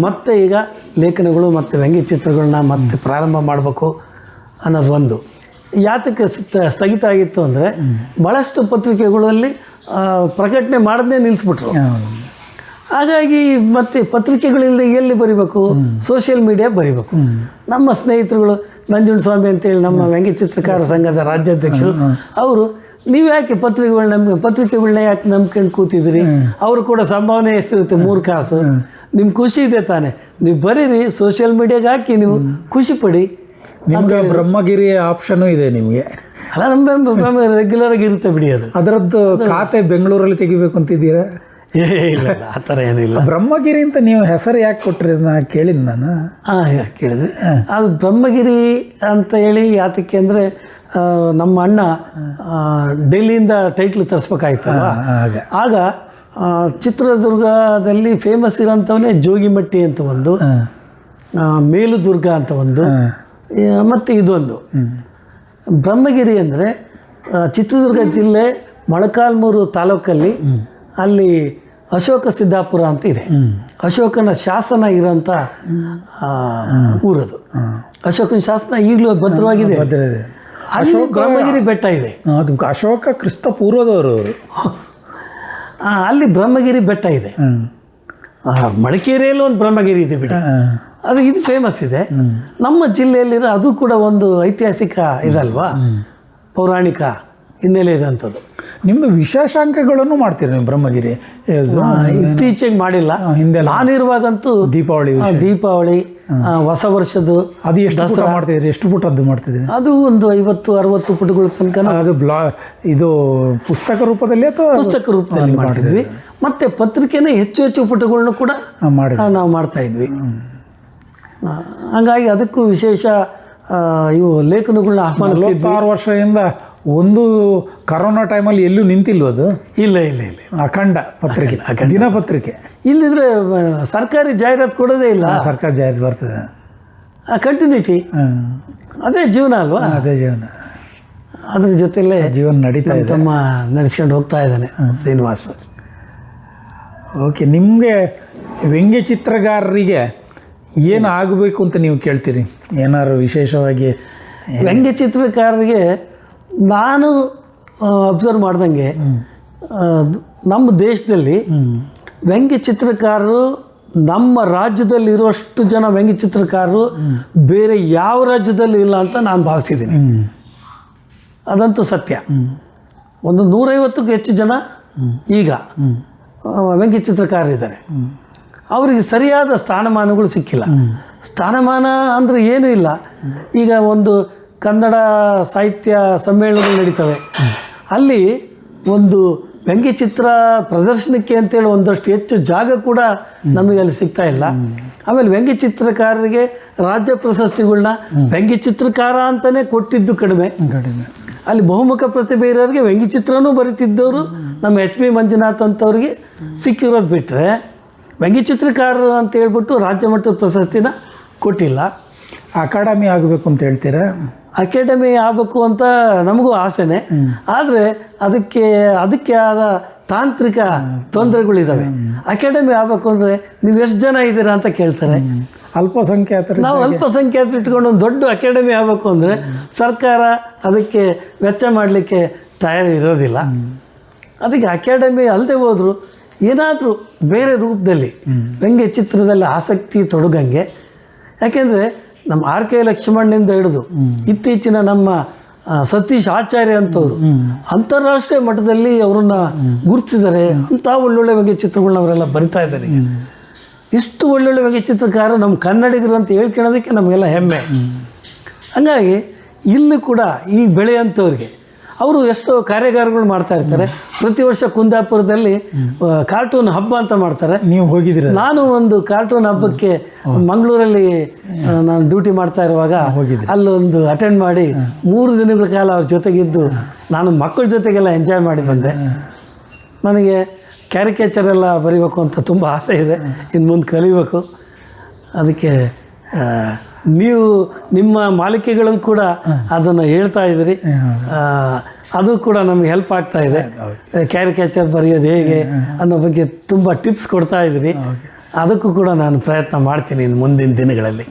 ಮತ್ತೆ ಈಗ ಲೇಖನಗಳು ಮತ್ತು ವ್ಯಂಗ್ಯಚಿತ್ರಗಳನ್ನ ಮತ್ತೆ ಪ್ರಾರಂಭ ಮಾಡಬೇಕು ಅನ್ನೋದು ಒಂದು. ಯಾತಕ್ಕೆ ಸ್ಥಗಿತ ಆಗಿತ್ತು ಅಂದರೆ ಭಾಳಷ್ಟು ಪತ್ರಿಕೆಗಳಲ್ಲಿ ಪ್ರಕಟಣೆ ಮಾಡದೇ ನಿಲ್ಲಿಸ್ಬಿಟ್ರು. ಹಾಗಾಗಿ ಮತ್ತೆ ಪತ್ರಿಕೆಗಳಿಲ್ಲದೆ ಎಲ್ಲಿ ಬರಿಬೇಕು? ಸೋಷಿಯಲ್ ಮೀಡಿಯಾ ಬರಿಬೇಕು. ನಮ್ಮ ಸ್ನೇಹಿತರುಗಳು ನಂಜುಂಡಸ್ವಾಮಿ ಅಂತೇಳಿ ನಮ್ಮ ವ್ಯಂಗ್ಯಚಿತ್ರಕಾರ ಸಂಘದ ರಾಜ್ಯಾಧ್ಯಕ್ಷರು, ಅವರು ನೀವು ಯಾಕೆ ಪತ್ರಿಕೆಗಳನ್ನ ಯಾಕೆ ನಂಬ್ಕೊಂಡು ಕೂತಿದ್ದೀರಿ? ಅವರು ಕೂಡ ಸಂಭಾವನೆ ಎಷ್ಟಿರುತ್ತೆ? 3 ಕಾಸು. ನಿಮ್ಮ ಖುಷಿ ಇದೆ ತಾನೆ, ನೀವು ಬರೀರಿ, ಸೋಷಿಯಲ್ ಮೀಡಿಯಾಗೆ ಹಾಕಿ, ನೀವು ಖುಷಿ ಪಡಿ. ನಿಮ್ಗೆ ಬ್ರಹ್ಮಗಿರಿ ಆಪ್ಷನ್ನು ಇದೆ ನಿಮಗೆ? ಅಲ್ಲ, ನಮ್ಮ ರೆಗ್ಯುಲರ್ ಆಗಿ ಇರುತ್ತೆ ಬಿಡಿ. ಅದು ಅದರದ್ದು ಖಾತೆ ಬೆಂಗಳೂರಲ್ಲಿ ತೆಗಿಬೇಕು ಅಂತಿದ್ದೀರಾ? ಇಲ್ಲ, ಆ ಥರ ಏನಿಲ್ಲ. ಬ್ರಹ್ಮಗಿರಿ ಅಂತ ನೀವು ಹೆಸರು ಯಾಕೆ ಕೊಟ್ಟರೆ ಕೇಳಿದ್ದು ನಾನು. ಕೇಳಿದೆ. ಅದು ಬ್ರಹ್ಮಗಿರಿ ಅಂತ ಹೇಳಿ ಯಾತಕ್ಕೆ ಅಂದರೆ ನಮ್ಮ ಅಣ್ಣ ಡೆಲ್ಲಿಯಿಂದ ಟೈಟ್ಲ್ ತರಿಸ್ಬೇಕಾಯ್ತಲ್ಲ. ಆಗ ಚಿತ್ರದುರ್ಗದಲ್ಲಿ ಫೇಮಸ್ ಇರೋಂಥವನ್ನೇ ಜೋಗಿಮಟ್ಟಿ ಅಂತ ಒಂದು, ಮೇಲುದುರ್ಗ ಅಂತ ಒಂದು, ಮತ್ತು ಇದೊಂದು. ಬ್ರಹ್ಮಗಿರಿ ಅಂದರೆ ಚಿತ್ರದುರ್ಗ ಜಿಲ್ಲೆ ಮೊಳಕಾಲ್ಮೂರು ತಾಲೂಕಲ್ಲಿ ಅಲ್ಲಿ ಅಶೋಕ ಸಿದ್ದಾಪುರ ಅಂತ ಇದೆ. ಅಶೋಕನ ಶಾಸನ ಇರೋಂಥ ಊರದು. ಅಶೋಕನ ಶಾಸನ ಈಗಲೂ ಭದ್ರವಾಗಿದೆ. ಅಲ್ಲಿ ಬ್ರಹ್ಮಗಿರಿ ಬೆಟ್ಟ ಇದೆ. ಅಶೋಕ ಕ್ರಿಸ್ತ ಪೂರ್ವದವರು ಅವರು. ಅಲ್ಲಿ ಬ್ರಹ್ಮಗಿರಿ ಬೆಟ್ಟ ಇದೆ. ಮಡಿಕೇರಿಯಲ್ಲೂ ಒಂದು ಬ್ರಹ್ಮಗಿರಿ ಇದೆ ಬಿಡಿ, ಅದು ಇದು ಫೇಮಸ್ ಇದೆ. ನಮ್ಮ ಜಿಲ್ಲೆಯಲ್ಲಿರೋ ಅದು ಕೂಡ ಒಂದು ಐತಿಹಾಸಿಕ ಇದಲ್ವಾ, ಪೌರಾಣಿಕ ಹಿನ್ನೆಲೆ ಇರೋಂಥದ್ದು. ನಿಮ್ಮದು ವಿಶೇಷಾಂಕಗಳನ್ನು ಮಾಡ್ತೀರಿ ನೀವು ಬ್ರಹ್ಮಗಿರಿ? ಇತ್ತೀಚೆಗೆ ಮಾಡಿಲ್ಲ, ಹಿಂದೆ ನಾನಿರುವಾಗಂತೂ ದೀಪಾವಳಿ, ಹೊಸ ವರ್ಷದ್ದು, ಅದು ಎಷ್ಟು ಮಾಡ್ತಿದ್ರಿ? ಎಷ್ಟು ಪುಟದ್ದು ಮಾಡ್ತಿದ್ರಿ? ಅದು ಒಂದು 50-60 ಪುಟಗಳ ತನಕ. ಅದು ಇದು ಪುಸ್ತಕ ರೂಪದಲ್ಲಿ ಅಥವಾ ಪುಸ್ತಕ ರೂಪದಲ್ಲಿ ಮಾಡ್ತಿದ್ವಿ. ಮತ್ತು ಪತ್ರಿಕೆನೇ ಹೆಚ್ಚು ಪುಟಗಳನ್ನ ಕೂಡ ನಾವು ಮಾಡ್ತಾ ಇದ್ವಿ. ಹಾಗಾಗಿ ಅದಕ್ಕೂ ವಿಶೇಷ ಇವು ಲೇಖನಗಳನ್ನ ಆಹ್ವಾನಿಸ್ತಿದ್ವಿ. 6 ವರ್ಷದಿಂದ ಒಂದು ಕರೋನಾ ಟೈಮಲ್ಲಿ ಎಲ್ಲೂ ನಿಂತಿಲ್ವ ಅದು? ಇಲ್ಲ, ಅಖಂಡ ಪತ್ರಿಕೆ, ದಿನಪತ್ರಿಕೆ. ಇಲ್ಲಿದ್ರೆ ಸರ್ಕಾರಿ ಜಾಹೀರಾತು ಕೊಡೋದೇ ಇಲ್ಲ. ಸರ್ಕಾರಿ ಜಾಹೀರಾತು ಬರ್ತದೆ. ಕಂಟಿನ್ಯೂಟಿ, ಅದೇ ಜೀವನ ಅಲ್ವಾ? ಅದೇ ಜೀವನ. ಅದ್ರ ಜೊತೆಲೇ ಜೀವನ ನಡೀತಾ ಇದೆ. ತಮ್ಮ ನಡೆಸ್ಕೊಂಡು ಹೋಗ್ತಾ ಇದ್ದಾನೆ ಶ್ರೀನಿವಾಸ್. ಓಕೆ, ನಿಮಗೆ ವ್ಯಂಗ್ಯಚಿತ್ರಗಾರರಿಗೆ ಏನು ಆಗಬೇಕು ಅಂತ ನೀವು ಕೇಳ್ತೀರಿ? ಏನಾದ್ರು ವಿಶೇಷವಾಗಿ ವ್ಯಂಗ್ಯಚಿತ್ರಕಾರರಿಗೆ ನಾನು ಅಬ್ಸರ್ವ್ ಮಾಡ್ದಂಗೆ ನಮ್ಮ ದೇಶದಲ್ಲಿ ವ್ಯಂಗ್ಯಚಿತ್ರಕಾರರು ನಮ್ಮ ರಾಜ್ಯದಲ್ಲಿರುವಷ್ಟು ಜನ ವ್ಯಂಗ್ಯಚಿತ್ರಕಾರರು ಬೇರೆ ಯಾವ ರಾಜ್ಯದಲ್ಲೂ ಇಲ್ಲ ಅಂತ ನಾನು ಭಾವಿಸಿದ್ದೀನಿ. ಅದಂತೂ ಸತ್ಯ. ಒಂದು 150ಕ್ಕೂ ಹೆಚ್ಚು ಜನ ಈಗ ವ್ಯಂಗ್ಯಚಿತ್ರಕಾರರಿದ್ದಾರೆ. ಅವರಿಗೆ ಸರಿಯಾದ ಸ್ಥಾನಮಾನಗಳು ಸಿಕ್ಕಿಲ್ಲ. ಸ್ಥಾನಮಾನ ಅಂದರೆ ಏನೂ ಇಲ್ಲ. ಈಗ ಒಂದು ಕನ್ನಡ ಸಾಹಿತ್ಯ ಸಮ್ಮೇಳನಗಳು ನಡೀತವೆ, ಅಲ್ಲಿ ಒಂದು ವ್ಯಂಗ್ಯಚಿತ್ರ ಪ್ರದರ್ಶನಕ್ಕೆ ಅಂತೇಳಿ ಒಂದಷ್ಟು ಹೆಚ್ಚು ಜಾಗ ಕೂಡ ನಮಗೆ ಅಲ್ಲಿ ಸಿಗ್ತಾ ಇಲ್ಲ. ಆಮೇಲೆ ವ್ಯಂಗ್ಯಚಿತ್ರಕಾರರಿಗೆ ರಾಜ್ಯ ಪ್ರಶಸ್ತಿಗಳನ್ನ ವ್ಯಂಗ್ಯಚಿತ್ರಕಾರ ಅಂತಲೇ ಕೊಟ್ಟಿದ್ದು ಕಡಿಮೆ. ಅಲ್ಲಿ ಬಹುಮುಖ ಪ್ರತಿಭೆ ಇರೋರಿಗೆ ವ್ಯಂಗ್ಯಚಿತ್ರನೂ ಬರೀತಿದ್ದವರು ನಮ್ಮ HP ಮಂಜುನಾಥ್ ಅಂತವ್ರಿಗೆ ಸಿಕ್ಕಿರೋದು ಬಿಟ್ಟರೆ ವ್ಯಂಗ್ಯಚಿತ್ರಕಾರರು ಅಂತ ಹೇಳ್ಬಿಟ್ಟು ರಾಜ್ಯ ಮಟ್ಟದ ಪ್ರಶಸ್ತಿನ ಕೊಟ್ಟಿಲ್ಲ. ಅಕಾಡೆಮಿ ಆಗಬೇಕು ಅಂತ ಹೇಳ್ತೀರಾ? ಅಕಾಡೆಮಿ ಆಗಬೇಕು ಅಂತ ನಮಗೂ ಆಸೆನೇ. ಆದರೆ ಅದಕ್ಕೆ ಆದ ತಾಂತ್ರಿಕ ತೊಂದರೆಗಳಿದ್ದಾವೆ. ಅಕಾಡೆಮಿ ಆಗಬೇಕು ಅಂದರೆ ನೀವು ಎಷ್ಟು ಜನ ಇದ್ದೀರಾ ಅಂತ ಕೇಳ್ತಾರೆ. ಅಲ್ಪಸಂಖ್ಯಾತರು ನಾವು ಅಲ್ಪಸಂಖ್ಯಾತರು ಇಟ್ಕೊಂಡು ಒಂದು ದೊಡ್ಡ ಅಕಾಡೆಮಿ ಆಗಬೇಕು ಅಂದರೆ ಸರ್ಕಾರ ಅದಕ್ಕೆ ವೆಚ್ಚ ಮಾಡಲಿಕ್ಕೆ ತಯಾರಿ ಇರೋದಿಲ್ಲ. ಅದಕ್ಕೆ ಅಕಾಡೆಮಿ ಅಲ್ಲದೆ ಹೋದರೂ ಏನಾದರೂ ಬೇರೆ ರೂಪದಲ್ಲಿ ವ್ಯಂಗ್ಯ ಚಿತ್ರದಲ್ಲಿ ಆಸಕ್ತಿ ತೊಡಗಂಗೆ. ಯಾಕೆಂದರೆ ನಮ್ಮ ಆರ್ ಕೆ ಲಕ್ಷ್ಮಣ್ಣಿಂದ ಹಿಡಿದು ಇತ್ತೀಚಿನ ನಮ್ಮ ಸತೀಶ್ ಆಚಾರ್ಯ ಅಂತವರು ಅಂತಾರಾಷ್ಟ್ರೀಯ ಮಟ್ಟದಲ್ಲಿ ಅವರನ್ನು ಗುರುತಿಸಿದ್ದಾರೆ. ಅಂಥ ಒಳ್ಳೊಳ್ಳೆ ವ್ಯಂಗ್ಯ ಚಿತ್ರಗಳನ್ನ ಅವರೆಲ್ಲ ಬರಿತಾ ಇದ್ದಾರೆ. ಇಷ್ಟು ಒಳ್ಳೊಳ್ಳೆ ವ್ಯಂಗ್ಯ ಚಿತ್ರಕಾರ ನಮ್ಮ ಕನ್ನಡಿಗರು ಅಂತ ಹೇಳ್ಕೊಳ್ಳೋದಕ್ಕೆ ನಮಗೆಲ್ಲ ಹೆಮ್ಮೆ. ಹಾಗಾಗಿ ಇಲ್ಲಿ ಕೂಡ ಈ ಬೆಳೆಯಂಥವ್ರಿಗೆ ಅವರು ಎಷ್ಟೋ ಕಾರ್ಯಾಗಾರಗಳು ಮಾಡ್ತಾ ಇರ್ತಾರೆ. ಪ್ರತಿ ವರ್ಷ ಕುಂದಾಪುರದಲ್ಲಿ ಕಾರ್ಟೂನ್ ಹಬ್ಬ ಅಂತ ಮಾಡ್ತಾರೆ. ನೀವು ಹೋಗಿದ್ದೀರ? ನಾನು ಒಂದು ಕಾರ್ಟೂನ್ ಹಬ್ಬಕ್ಕೆ ಮಂಗಳೂರಲ್ಲಿ ನಾನು ಡ್ಯೂಟಿ ಮಾಡ್ತಾ ಇರುವಾಗ ಅಲ್ಲೊಂದು ಅಟೆಂಡ್ ಮಾಡಿ 3 ದಿನಗಳ ಕಾಲ ಅವ್ರ ಜೊತೆಗಿದ್ದು ನಾನು ಮಕ್ಕಳ ಜೊತೆಗೆಲ್ಲ ಎಂಜಾಯ್ ಮಾಡಿ ಬಂದೆ. ನನಗೆ ಕ್ಯಾರಿಕೇಚರ್ ಎಲ್ಲ ಬರೀಬೇಕು ಅಂತ ತುಂಬ ಆಸೆ ಇದೆ, ಇನ್ನು ಮುಂದೆ ಕಲಿಬೇಕು. ಅದಕ್ಕೆ ನೀವು ನಿಮ್ಮ ಮಾಲಿಕೆಗಳನ್ನು ಕೂಡ ಅದನ್ನು ಹೇಳ್ತಾ ಇದ್ದೀರಿ. ಅದು ಕೂಡ ನಮಗೆ ಹೆಲ್ಪ್ ಆಗ್ತಾ ಇದೆ. ಕ್ಯಾರಿಕೇಚರ್ ಬರೆಯೋದು ಹೇಗೆ ಅನ್ನೋ ಬಗ್ಗೆ ತುಂಬ ಟಿಪ್ಸ್ ಕೊಡ್ತಾ ಇದ್ದೀರಿ. ಅದಕ್ಕೂ ಕೂಡ ನಾನು ಪ್ರಯತ್ನ ಮಾಡ್ತೀನಿ ಇನ್ನು ಮುಂದಿನ ದಿನಗಳಲ್ಲಿ.